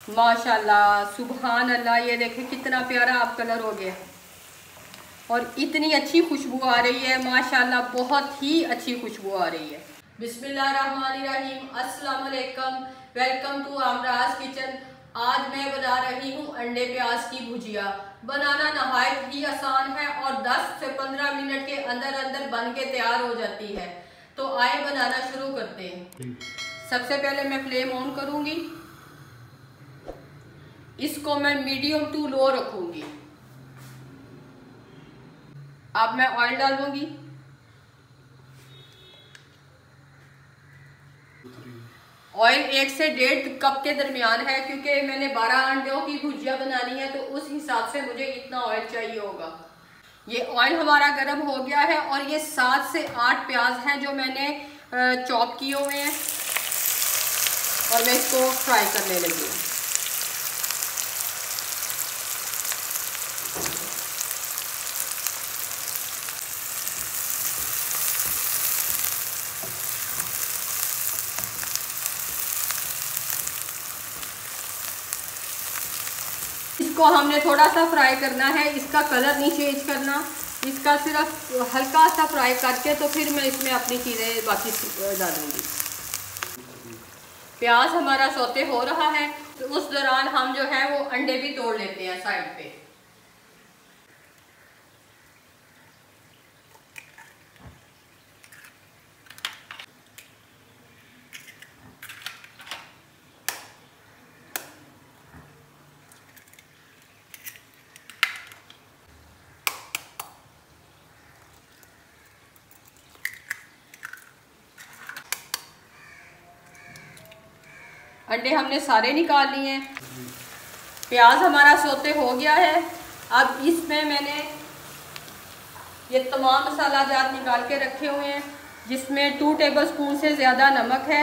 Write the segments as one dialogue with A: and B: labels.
A: माशाल्लाह सुबहान अल्लाह। ये देखें कितना प्यारा आप कलर हो गया और इतनी अच्छी खुशबू आ रही है माशाल्लाह, बहुत ही अच्छी खुशबू आ रही है। बिस्मिल्लाहिर्रहमानिर्रहीम, अस्सलाम वालेकुम, वेलकम टू आमराज किचन। आज मैं बना रही हूँ अंडे प्याज की भुजिया। बनाना नहायत ही आसान है और 10 से 15 मिनट के अंदर अंदर बन के तैयार हो जाती है। तो आए बनाना शुरू करते हैं। सबसे पहले मैं फ्लेम ऑन करूँगी, इसको मैं मीडियम टू लो रखूँगी। अब मैं ऑयल डालूँगी। ऑयल 1 से 1.5 कप के दरमियान है, क्योंकि मैंने 12 अंडों की भुजिया बनानी है तो उस हिसाब से मुझे इतना ऑयल चाहिए होगा। ये ऑयल हमारा गर्म हो गया है और ये 7 से 8 प्याज हैं जो मैंने चॉप किए हुए हैं और मैं इसको फ्राई करने लगी हूँ। इसको हमने थोड़ा सा फ्राई करना है, इसका कलर नहीं चेंज करना, इसका सिर्फ हल्का सा फ्राई करके तो फिर मैं इसमें अपनी चीज़ें बाकी डालूंगी। प्याज हमारा सौते हो रहा है तो उस दौरान हम जो है वो अंडे भी तोड़ लेते हैं साइड पे। अंडे हमने सारे निकाल लिए हैं। प्याज हमारा सौते हो गया है। अब इसमें मैंने ये तमाम मसाला जात निकाल के रखे हुए हैं, जिसमें 2 टेबलस्पून से ज़्यादा नमक है,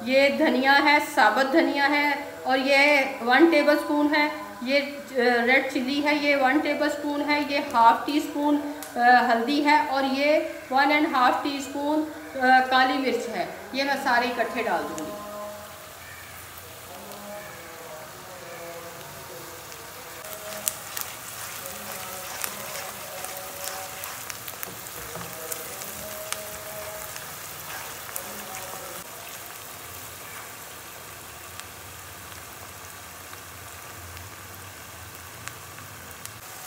A: ये धनिया है, साबुत धनिया है, और ये 1 टेबलस्पून है, ये रेड चिली है, ये 1 टेबलस्पून है, ये ½ टीस्पून हल्दी है और ये 1½ टीस्पून काली मिर्च है। ये मैं सारे इकट्ठे डाल दूँगी।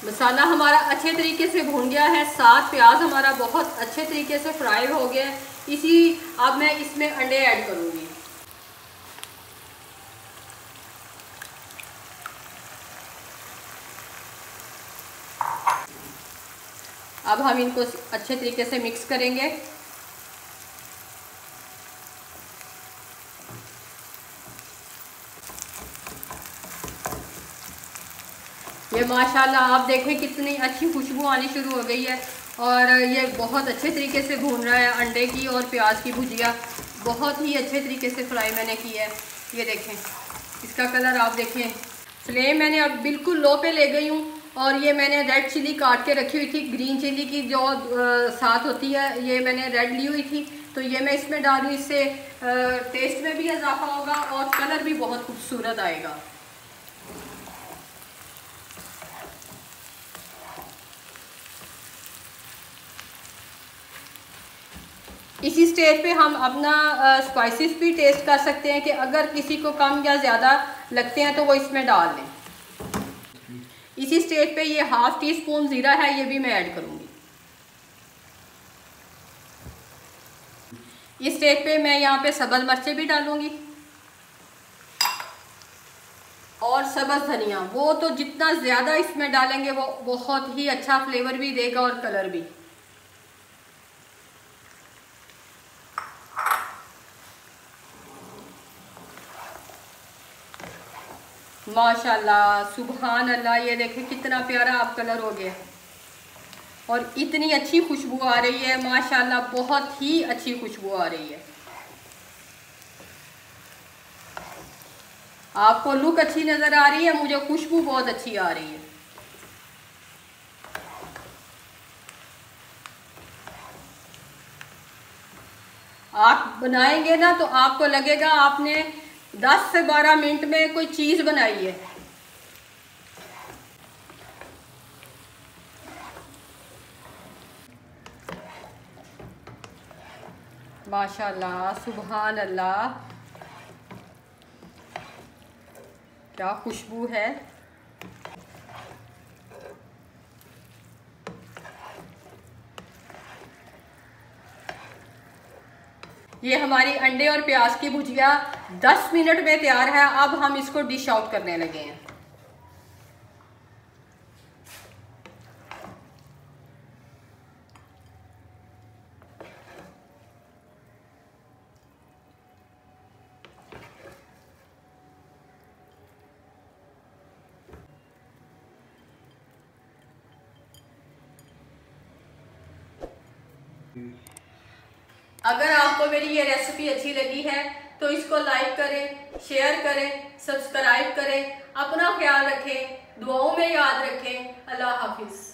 A: मसाला हमारा अच्छे तरीके से भून गया है, साथ प्याज हमारा बहुत अच्छे तरीके से फ्राई हो गया है। अब मैं इसमें अंडे ऐड करूँगी। अब हम इनको अच्छे तरीके से मिक्स करेंगे। ये माशाल्लाह आप देखें कितनी अच्छी खुशबू आनी शुरू हो गई है और ये बहुत अच्छे तरीके से भून रहा है। अंडे की और प्याज की भुजिया बहुत ही अच्छे तरीके से फ्राई मैंने की है। ये देखें इसका कलर आप देखें। फ्लेम मैंने अब बिल्कुल लो पे ले गई हूँ और ये मैंने रेड चिली काट के रखी हुई थी, ग्रीन चिली की जो साथ होती है, ये मैंने रेड ली हुई थी, तो ये मैं इसमें डालूँ। इससे टेस्ट में भी इजाफा होगा और कलर भी बहुत खूबसूरत आएगा। इसी स्टेज पे हम अपना स्पाइसेस भी टेस्ट कर सकते हैं कि अगर किसी को कम या ज़्यादा लगते हैं तो वो इसमें डाल लें। इसी स्टेज पे ये ½ टीस्पून ज़ीरा है, ये भी मैं ऐड करूँगी। इस स्टेज पे मैं यहाँ पे सब्ज़ मिर्चें भी डालूँगी और सब्ज़ धनिया। वो तो जितना ज़्यादा इसमें डालेंगे वो बहुत ही अच्छा फ्लेवर भी देगा और कलर भी। माशाल्लाह सुबहान अल्लाह। ये देखें कितना प्यारा आप कलर हो गया और इतनी अच्छी खुशबू आ रही है माशाल्लाह, बहुत ही अच्छी खुशबू आ रही है। आपको लुक अच्छी नज़र आ रही है, मुझे खुशबू बहुत अच्छी आ रही है। आप बनाएंगे ना तो आपको लगेगा आपने 10 से 12 मिनट में कोई चीज़ बनाई है। माशाल्लाह, सुभान अल्लाह, क्या खुशबू है। ये हमारी अंडे और प्याज की भुजिया 10 मिनट में तैयार है। अब हम इसको डिश आउट करने लगे हैं। अगर आपको मेरी ये रेसिपी अच्छी लगी है तो इसको लाइक करें, शेयर करें, सब्सक्राइब करें। अपना ख्याल रखें, दुआओं में याद रखें। अल्लाह हाफिज़।